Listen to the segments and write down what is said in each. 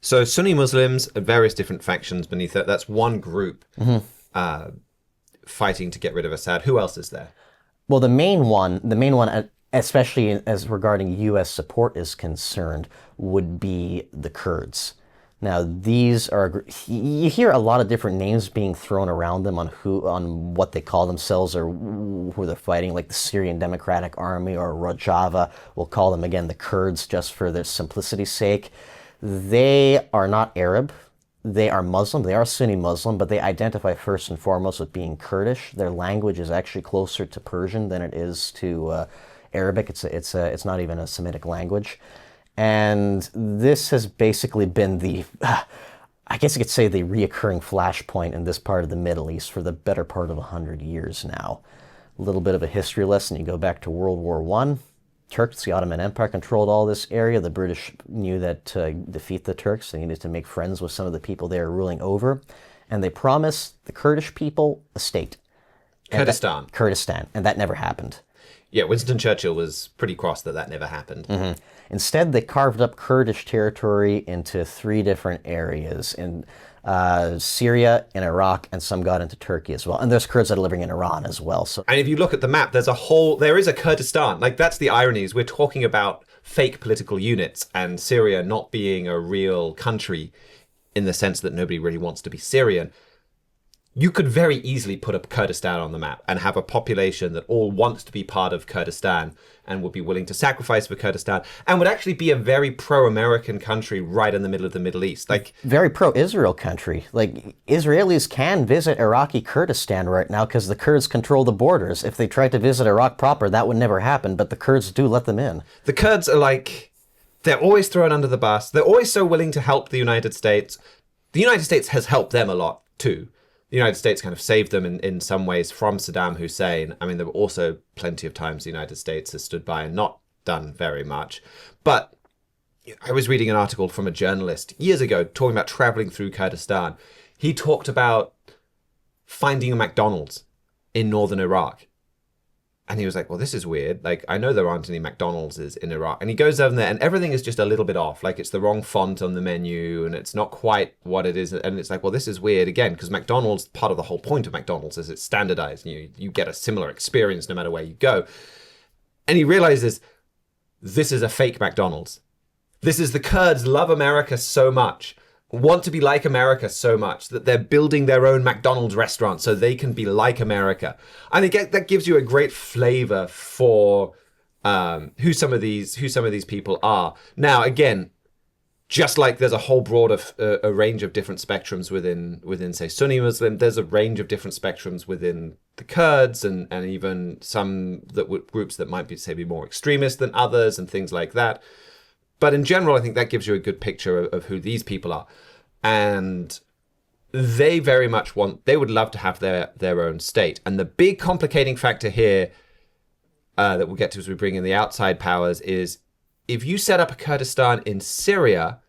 So Sunni Muslims, various different factions beneath that. That's one group fighting to get rid of Assad. Who else is there? Well, the main one, especially as regarding U.S. support is concerned, would be the Kurds. Now, these are, you hear a lot of different names being thrown around them on what they call themselves or who they're fighting, like the Syrian Democratic Army or Rojava. We'll call them again the Kurds just for their simplicity's sake. They are not Arab. They are Muslim. They are Sunni Muslim, but they identify first and foremost with being Kurdish. Their language is actually closer to Persian than it is to Arabic. It's not even a Semitic language. And this has basically been I guess you could say the reoccurring flashpoint in this part of the Middle East for the better part of 100 years now. A little bit of a history lesson. You go back to World War I. Turks, the Ottoman Empire, controlled all this area. The British knew that to defeat the Turks, they needed to make friends with some of the people they were ruling over. And they promised the Kurdish people a state. Kurdistan. And that never happened. Yeah, Winston Churchill was pretty cross that never happened. Mm-hmm. Instead, they carved up Kurdish territory into 3 different areas in Syria, in Iraq, and some got into Turkey as well. And there's Kurds that are living in Iran as well. So, and if you look at the map, there is a Kurdistan. Like, that's the irony, is we're talking about fake political units and Syria not being a real country in the sense that nobody really wants to be Syrian. You could very easily put up Kurdistan on the map and have a population that all wants to be part of Kurdistan and would be willing to sacrifice for Kurdistan and would actually be a very pro-American country right in the middle of the Middle East. Like, very pro-Israel country. Like, Israelis can visit Iraqi Kurdistan right now because the Kurds control the borders. If they tried to visit Iraq proper, that would never happen, but the Kurds do let them in. The Kurds are like, they're always thrown under the bus. They're always so willing to help the United States. The United States has helped them a lot too. The United States kind of saved them in some ways from Saddam Hussein. I mean, there were also plenty of times the United States has stood by and not done very much. But I was reading an article from a journalist years ago talking about traveling through Kurdistan. He talked about finding a McDonald's in northern Iraq. And he was like, well, this is weird. Like, I know there aren't any McDonald's in Iraq. And he goes over there and everything is just a little bit off. Like, it's the wrong font on the menu and it's not quite what it is. And it's like, well, this is weird again, because McDonald's, part of the whole point of McDonald's is it's standardized. You get a similar experience no matter where you go. And he realizes this is a fake McDonald's. This is the Kurds love America so much, want to be like America so much that they're building their own McDonald's restaurant so they can be like America. And again, that gives you a great flavor for who some of these people are. Now, again, just like there's a whole broad of a range of different spectrums within say Sunni Muslim, there's a range of different spectrums within the Kurds and even some groups that might be more extremist than others and things like that. But in general, I think that gives you a good picture of who these people are. And they very much they would love to have their own state. And the big complicating factor here that we'll get to as we bring in the outside powers is if you set up a Kurdistan in Syria,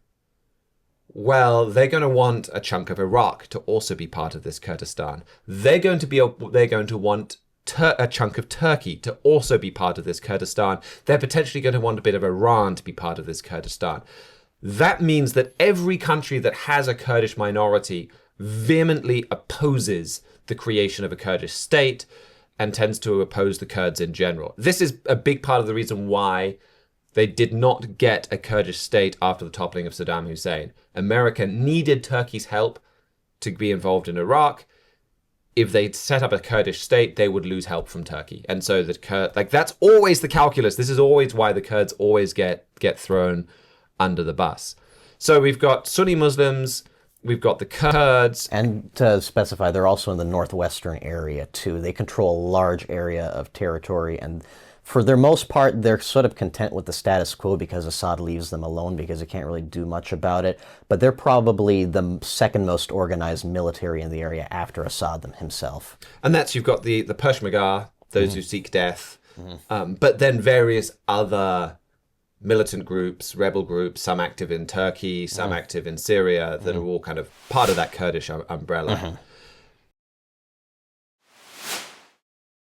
well, they're going to want a chunk of Iraq to also be part of this Kurdistan. They're going to want a chunk of Turkey to also be part of this Kurdistan. They're potentially going to want a bit of Iran to be part of this Kurdistan. That means that every country that has a Kurdish minority vehemently opposes the creation of a Kurdish state and tends to oppose the Kurds in general. This is a big part of the reason why they did not get a Kurdish state after the toppling of Saddam Hussein. America needed Turkey's help to be involved in Iraq. If they'd set up a Kurdish state, they would lose help from Turkey. And so that's always the calculus. This is always why the Kurds always get thrown under the bus. So we've got Sunni Muslims, we've got the Kurds. And to specify, they're also in the northwestern area too. They control a large area of territory, and for their most part, they're sort of content with the status quo because Assad leaves them alone because they can't really do much about it. But they're probably the second most organized military in the area after Assad himself. And you've got the Peshmerga, those who seek death, but then various other militant groups, rebel groups, some active in Turkey, some active in Syria, that are all kind of part of that Kurdish umbrella.